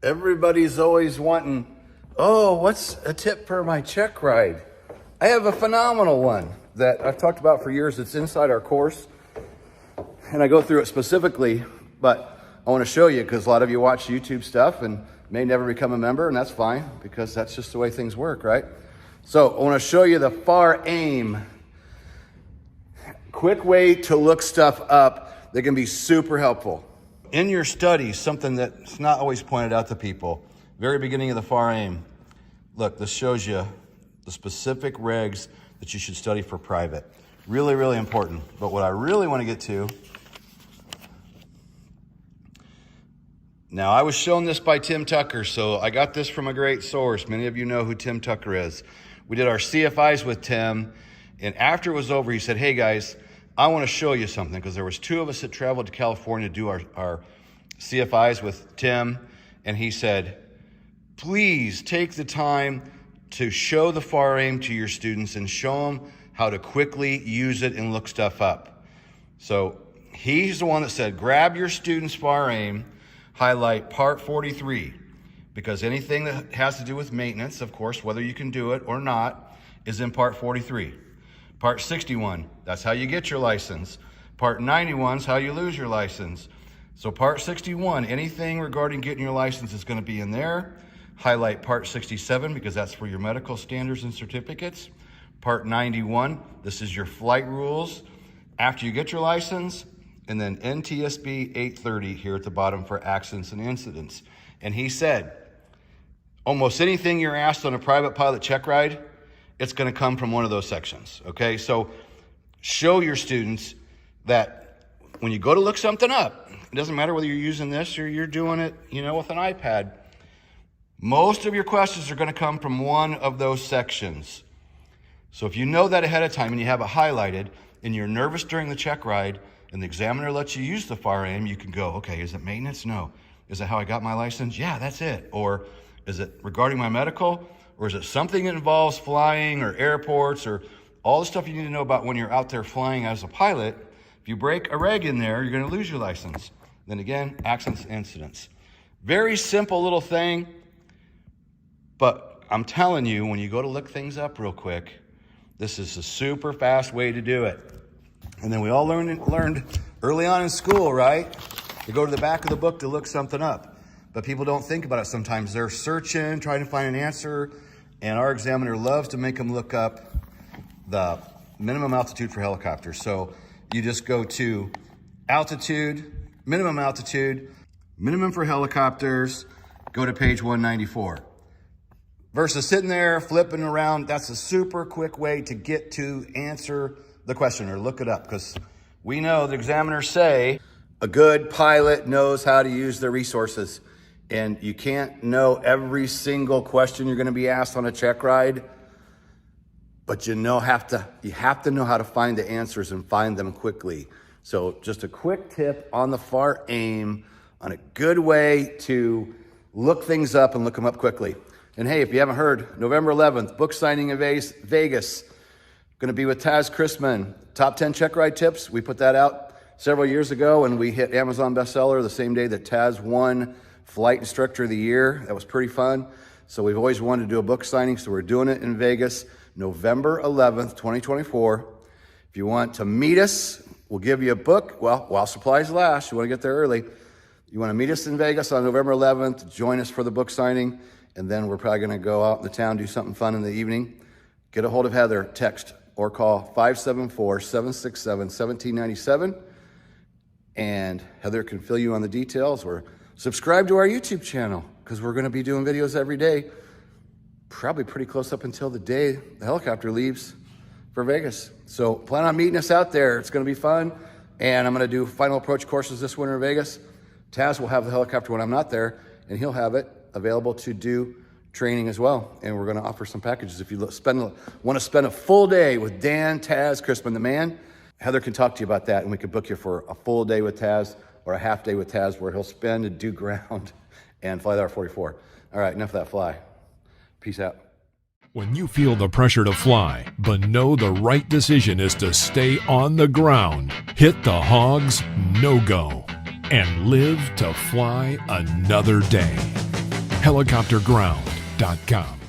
Everybody's always wanting, oh, what's a tip for my Checkride? I have a phenomenal one that I've talked about for years. It's inside our course, and I go through it specifically, but I want to show you because a lot of you watch YouTube stuff and may never become a member, and that's fine because that's just the way things work, right? So I want to show you the FARAIM. Quick way to look stuff up that can be super helpful. In your studies, something that's not always pointed out to people, very beginning of the FARAIM, look, this shows you the specific regs that you should study for private. Really, really important. But what I really want to get to, now I was shown this by Tim Tucker, so I got this from a great source. Many of you know who Tim Tucker is. We did our CFIs with Tim, and after it was over, he said, hey guys, I want to show you something, because there was two of us that traveled to California to do our CFIs with Tim, and he said, please take the time to show the FARAIM to your students and show them how to quickly use it and look stuff up. So he's the one that said, grab your students' FARAIM, highlight part 43, because anything that has to do with maintenance, of course, whether you can do it or not, is in part 43. Part 61, that's how you get your license. Part 91 is how you lose your license. So part 61, anything regarding getting your license is going to be in there. Highlight part 67 because that's for your medical standards and certificates. Part 91, this is your flight rules after you get your license. And then NTSB 830 here at the bottom for accidents and incidents. And he said, almost anything you're asked on a private pilot Checkride, it's going to come from one of those sections, okay? So show your students that when you go to look something up, it doesn't matter whether you're using this or you're doing it, with an iPad. Most of your questions are going to come from one of those sections. So if you know that ahead of time and you have it highlighted and you're nervous during the Checkride and the examiner lets you use the FARAIM, you can go, okay, is it maintenance? No. Is it how I got my license? Yeah, that's it. Or is it regarding my medical? Or is it something that involves flying or airports or all the stuff you need to know about when you're out there flying as a pilot? If you break a reg in there, you're going to lose your license. Then again, accidents, incidents. Very simple little thing, but I'm telling you, when you go to look things up real quick, this is a super fast way to do it. And then we all learned early on in school, right? To go to the back of the book to look something up. But people don't think about it sometimes. They're searching, trying to find an answer, and our examiner loves to make them look up the minimum altitude for helicopters. So you just go to altitude, minimum for helicopters, go to page 194. Versus sitting there flipping around, that's a super quick way to get to answer the question or look it up, because we know the examiners say a good pilot knows how to use their resources. And you can't know every single question you're going to be asked on a Checkride, but you have to know how to find the answers and find them quickly. So just a quick tip on the FARAIM on a good way to look things up and look them up quickly. And hey, if you haven't heard, November 11th, book signing in Vegas. Going to be with Taz Chrisman. Top 10 Checkride tips. We put that out several years ago, and we hit Amazon bestseller the same day that Taz won Flight Instructor of the Year. That was pretty fun. So we've always wanted to do a book signing, so we're doing it in Vegas, November 11th, 2024. If you want to meet us, we'll give you a book. Well, while supplies last, you want to get there early. You want to meet us in Vegas on November 11th, join us for the book signing, and then we're probably going to go out in the town, do something fun in the evening. Get a hold of Heather, text or call 574-767-1797, and Heather can fill you on the details, or subscribe to our YouTube channel, because we're going to be doing videos every day, probably pretty close up until the day the helicopter leaves for Vegas. So plan on meeting us out there. It's going to be fun. And I'm going to do final approach courses this winter in Vegas. Taz will have the helicopter when I'm not there, and he'll have it available to do training as well. And we're going to offer some packages. If you want to spend a full day with Dan, Taz, Chrisman, the man, Heather can talk to you about that, and we can book you for a full day with Taz or a half day with Taz where he'll spend and do ground and fly the R-44. All right, enough of that fly. Peace out. When you feel the pressure to fly, but know the right decision is to stay on the ground, hit the hogs, no-go, and live to fly another day. helicopterground.com.